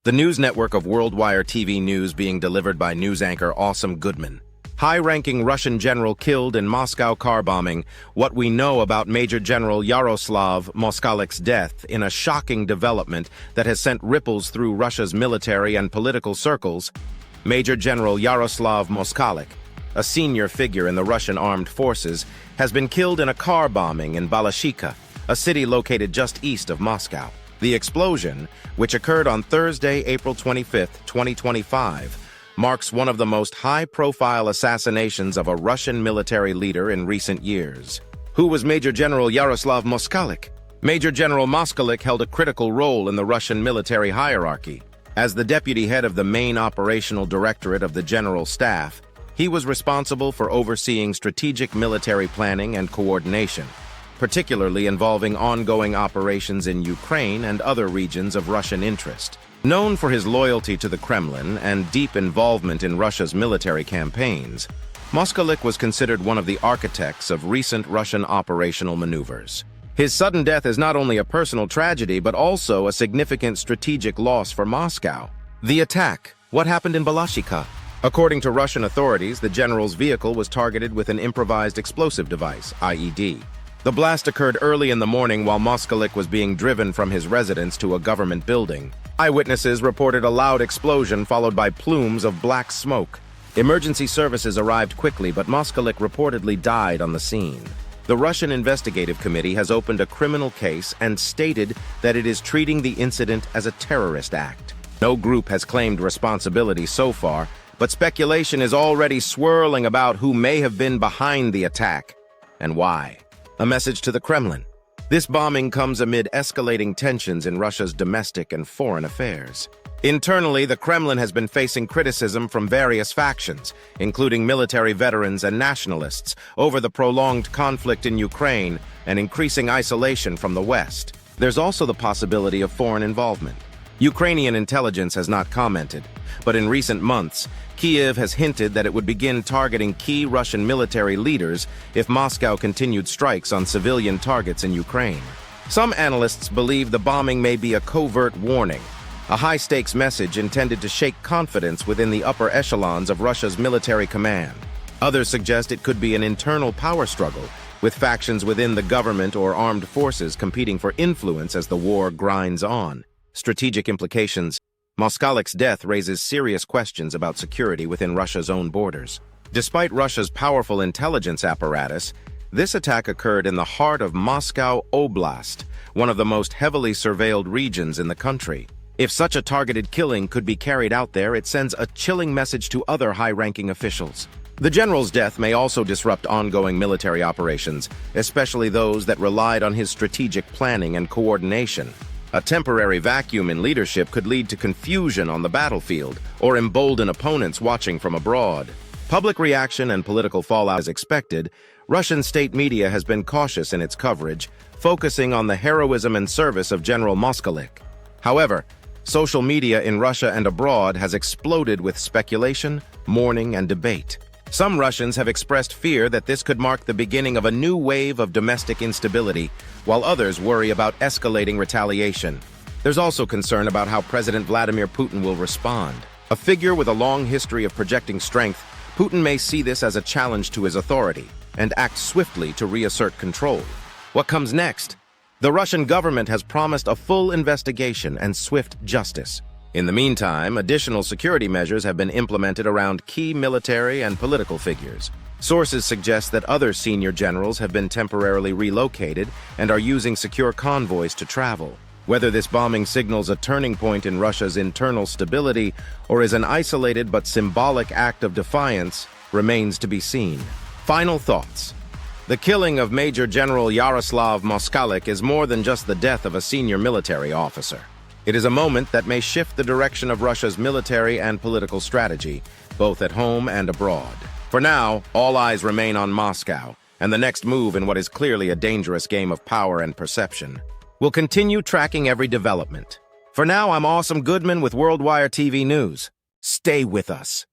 The news network of Worldwire TV News being delivered by news anchor Awesome Goodman. High-ranking Russian general killed in Moscow car bombing. What we know about Major General Yaroslav Moskalik's death in a shocking development that has sent ripples through Russia's military and political circles. Major General Yaroslav Moskalik, a senior figure in the Russian armed forces, has been killed in a car bombing in Balashikha, a city located just east of Moscow. The explosion, which occurred on Thursday, April 25, 2025, marks one of the most high-profile assassinations of a Russian military leader in recent years. Who was Major General Yaroslav Moskalik? Major General Moskalik held a critical role in the Russian military hierarchy. As the deputy head of the main operational directorate of the General Staff, he was responsible for overseeing strategic military planning and coordination, particularly involving ongoing operations in Ukraine and other regions of Russian interest. Known for his loyalty to the Kremlin and deep involvement in Russia's military campaigns, Moskalik was considered one of the architects of recent Russian operational maneuvers. His sudden death is not only a personal tragedy, but also a significant strategic loss for Moscow. The attack. What happened in Balashikha? According to Russian authorities, the general's vehicle was targeted with an improvised explosive device, IED. The blast occurred early in the morning while Moskalik was being driven from his residence to a government building. Eyewitnesses reported a loud explosion followed by plumes of black smoke. Emergency services arrived quickly, but Moskalik reportedly died on the scene. The Russian Investigative Committee has opened a criminal case and stated that it is treating the incident as a terrorist act. No group has claimed responsibility so far, but speculation is already swirling about who may have been behind the attack and why. A message to the Kremlin. This bombing comes amid escalating tensions in Russia's domestic and foreign affairs. Internally, the Kremlin has been facing criticism from various factions, including military veterans and nationalists, over the prolonged conflict in Ukraine and increasing isolation from the West. There's also the possibility of foreign involvement. Ukrainian intelligence has not commented, but in recent months, Kyiv has hinted that it would begin targeting key Russian military leaders if Moscow continued strikes on civilian targets in Ukraine. Some analysts believe the bombing may be a covert warning, a high-stakes message intended to shake confidence within the upper echelons of Russia's military command. Others suggest it could be an internal power struggle, with factions within the government or armed forces competing for influence as the war grinds on. Strategic implications. Moskalik's death raises serious questions about security within Russia's own borders. Despite Russia's powerful intelligence apparatus, this attack occurred in the heart of Moscow Oblast, one of the most heavily surveilled regions in the country. If such a targeted killing could be carried out there, it sends a chilling message to other high-ranking officials. The general's death may also disrupt ongoing military operations, especially those that relied on his strategic planning and coordination. A temporary vacuum in leadership could lead to confusion on the battlefield or embolden opponents watching from abroad. Public reaction and political fallout is expected. Russian state media has been cautious in its coverage, focusing on the heroism and service of General Moskalik. However, social media in Russia and abroad has exploded with speculation, mourning, and debate. Some Russians have expressed fear that this could mark the beginning of a new wave of domestic instability, while others worry about escalating retaliation. There's also concern about how President Vladimir Putin will respond. A figure with a long history of projecting strength, Putin may see this as a challenge to his authority and act swiftly to reassert control. What comes next? The Russian government has promised a full investigation and swift justice. In the meantime, additional security measures have been implemented around key military and political figures. Sources suggest that other senior generals have been temporarily relocated and are using secure convoys to travel. Whether this bombing signals a turning point in Russia's internal stability or is an isolated but symbolic act of defiance remains to be seen. Final thoughts. The killing of Major General Yaroslav Moskalik is more than just the death of a senior military officer. It is a moment that may shift the direction of Russia's military and political strategy, both at home and abroad. For now, all eyes remain on Moscow and the next move in what is clearly a dangerous game of power and perception. We'll continue tracking every development. For now, I'm Awesome Goodman with Worldwire TV News. Stay with us.